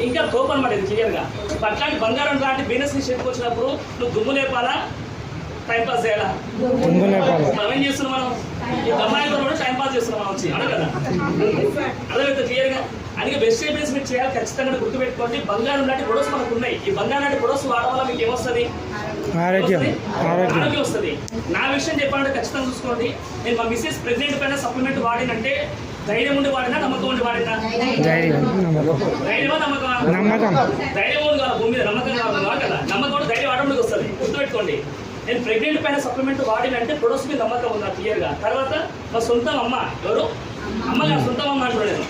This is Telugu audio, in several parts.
ఇంకా కోపం అనమాట ఇది క్లియర్గా. అట్లాంటి బంగారం లాంటి బిజినెస్ ని చేరుకొచ్చినప్పుడు నువ్వు దుమ్ము లేపాలా, టైంపాస్ చేయాలా? మనం ఏం చేస్తున్నాం? మనం ఈ అమ్మాయిలతో కూడా టైంపాస్ చేస్తున్నాం మనం వచ్చి, అవును కదా? అర్థమైతే క్లియర్గా. అందుకే వెజిటేబుల్స్ మీరు చేయాలి, ఖచ్చితంగా గుర్తుపెట్టుకోండి. బంగారం లాంటి ప్రొడక్ట్స్ మనకు ఉన్నాయి. ఈ బంగారం లాంటి ప్రొడక్ట్స్ వాడడం వల్ల మీకు ఏమొస్తుంది? ఆరోగ్యం వస్తుంది. నా విషయం చెప్పాలంటే ఖచ్చితంగా చూసుకోండి. నేను మా మిస్సెస్ ప్రెగ్నెంట్ పైన సప్లిమెంట్ వాడినంటే ధైర్యం ఉండి వాడినా, నమ్మకం ఉండి వాడినా? ధైర్యమా నమ్మకమా? ధైర్యం ఉంది కాదు, భూమి మీద నమ్మకం కావాలి కదా. నమ్మకం ధైర్యం ఆటోమేటిక్ వస్తుంది. గుర్తుపెట్టుకోండి. నేను ప్రెగ్నెంట్ పైన సప్లిమెంట్ వాడినంటే ప్రొడక్ట్స్ మీద నమ్మకం ఉందా క్లియర్గా. తర్వాత మా సొంతం అమ్మ, ఎవరు అమ్మ గారు సొంతం అమ్మ అంటున్నాను నేను.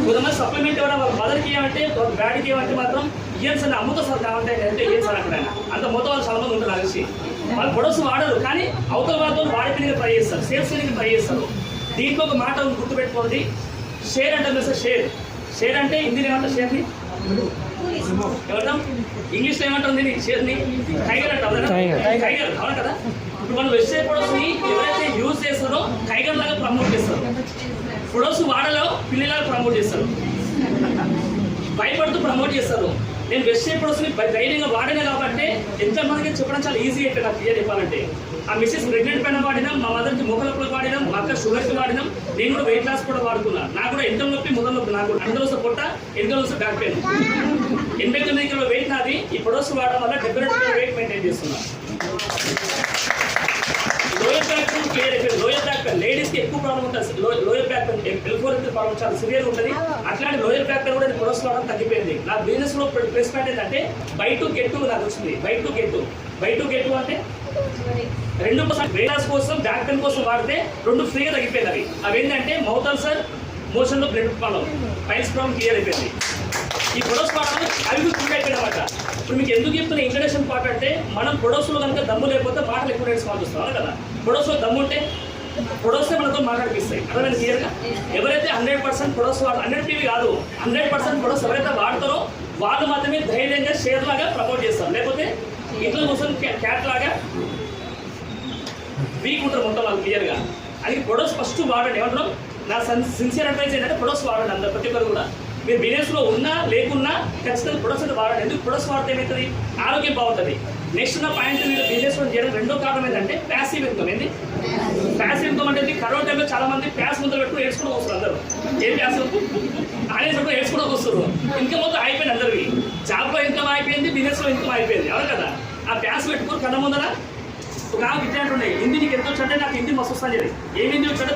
కొంతమంది సప్లిమెంట్ ఇవ్వడం వాళ్ళ మదర్కి ఏమంటే, డాడీకి ఏమంటే మాత్రం ఇయన్స్ అని అమ్ముతా సార్ కావాలంటే అంటే ఇయన్స్ అని అక్కడ అంత మొత్తం వాళ్ళు చాలా మంది ఉంటారు కలిసి. వాళ్ళు ప్రొడక్ట్స్ వాడరు, కానీ అవతల వాళ్ళతో వాడిపోయిన ట్రై చేస్తారు, సేల్స్ చేయడానికి ట్రై చేస్తారు. దీంట్లో ఒక మాట గుర్తుపెట్టుకోండి. షేర్ అంటే సార్, షేర్ అంటే హిందీలో ఏమంటారు? షేర్ని ఏమంటాం? ఇంగ్లీష్లో ఏమంటుంది షేర్ని? టైగర్ అంటాం కదా, టైగర్, అవును కదా. ఇప్పుడు మనం వెజిటేబుల్ ప్రొడక్ట్స్ని ఎవరైతే యూజ్ చేస్తారో టైగర్ లాగా ప్రమోట్ చేస్తారు. ప్రొడక్ట్స్ వాడలో పిల్లలాగా ప్రమోట్ చేస్తారు, భయపడుతూ ప్రమోట్ చేస్తారు. నేను వెజిటేబుల్ ప్రొడక్ట్స్ని ధైర్యంగా వాడినా కాబట్టి ఎంతమందికి చెప్పడం చాలా ఈజీ అయిపోయింది నాకు క్లియర్ చెప్పాలంటే. ఆ మిస్సెస్ ప్రెగ్నెంట్ పైన వాడినాం, మా మదర్కి మొక్కలప్పుడు వాడినాం, మా అక్క షుగర్కి వాడినాం, నేను కూడా వెయిట్ లాస్ కూడా వాడుకున్నా. నాకు కూడా ఎంత నొప్పి, మొదలు నొప్పి, నాకు అందరూ వస్తే పొట్ట, ఎందులో వస్తే బ్యాక్ పెయిన్. 89 కిలో వెయిట్ నాది. ఈ ప్రొడక్ట్స్ వాడడం వల్ల 70 కిలో వెయిట్ మెయింటైన్ చేస్తున్నా. లోయర్ బ్యాక్ పెయిన్ క్లియర్ అయిపోయింది. లోయర్ బ్యాక్ పెయిన్ లేడీస్కి ఎక్కువ ప్రాబ్లం ఉంటుంది. Lower back pain, L4 problem చాలా సివియర్ ఉంటుంది. అట్లాంటి లోయర్ బ్యాక్ పెయిన్ కూడా ప్రొడక్ట్స్ వాడడం తగ్గిపోయింది. నా బిజినెస్ లో ప్లస్ పాయింట్ ఏంటంటే బై టు గెట్ నాకు వచ్చింది. బై టు గెట్ అంటే 2% వెయిట్ లాస్ కోసం, బ్యాక్ పెయిన్ కోసం వాడితే 2 ఫ్రీగా తగ్గిపోయింది. అవి ఏంటంటే మౌత్ అల్సర్, మోషన్లో blood problem, piles problem clear అయిపోయింది. ఈ ప్రొడక్ట్స్ వాడడం అవి క్లియర్ అయిపోయింది అనమాట. ఇప్పుడు మీకు ఎందుకు చెప్తున్న ఇంట్రడక్షన్ పార్ట్ అంటే, మనం ప్రొడక్ట్స్లో కనుక దమ్ము లేకపోతే మాటలు ఎక్కువ నేర్చుకోవాల్సి వస్తాం కదా. ప్రొడక్ట్స్లో దమ్ము ఉంటే ప్రొడక్ట్సే మనతో మాట్లాడిపిస్తాయి. అర్థమైంది క్లియర్గా. ఎవరైతే 100% ప్రొడక్ట్స్ 100 టీవీ కాదు, 100% ప్రొడక్ట్స్ ఎవరైతే వాడతారో వాళ్ళు మాత్రమే ధైర్యంగా షేర్ లాగా ప్రమోట్ చేస్తారు. లేకపోతే ఇంట్లో కోసం క్యాట్ లాగా వీక్ ఉంటారు మొత్తం వాళ్ళు క్లియర్గా. అది ప్రొడక్ట్స్ ఫస్ట్ వాడండి. ఏమంటారు? నా సిన్సియర్ అడ్వైజ్ ఏంటంటే ప్రొడక్ట్స్ వాడండి. అందరు ప్రతి ఒక్కరు కూడా మీరు బిజినెస్లో ఉన్నా లేకున్నా ఖచ్చితంగా ప్రొడక్ట్స్ అయితే వాడండి. ఎందుకు? ప్రొడక్ట్స్ వాడితే ఏమవుతుంది? ఆరోగ్యం బాగుంటుంది. నెక్స్ట్ నా పాయింట్, మీరు బిజినెస్లో చేయడం రెండో కారణం ఏంటంటే ప్యాసివ్ ఇన్కమ్. ఏంది ప్యాసివ్ ఇన్కమ్ అంటే? కరోనా టైంలో చాలా మంది ప్యాస్ ముందు పెట్టుకుని ఏడ్చుకుంటూ వస్తారు. అందరూ ఏం ప్యాసివ్ అనేసి ఏడ్చుకుంటూ వస్తారు. ఇన్కమ్ మొత్తం అయిపోయింది అందరికీ. జాబ్లో ఇన్కమ్ అయిపోయింది, బిజినెస్లో ఇన్కమ్ అయిపోయింది, అవును కదా. ఆ ప్యాస్ పెట్టుకుని కన్నా ముందర ఒక ఇట్లాంటి ఉన్నాయి. హిందీ నీకు ఎంత వచ్చంటే నాకు హిందీ మస్తు వస్తాను. ఏమి హిందీ వచ్చాడు?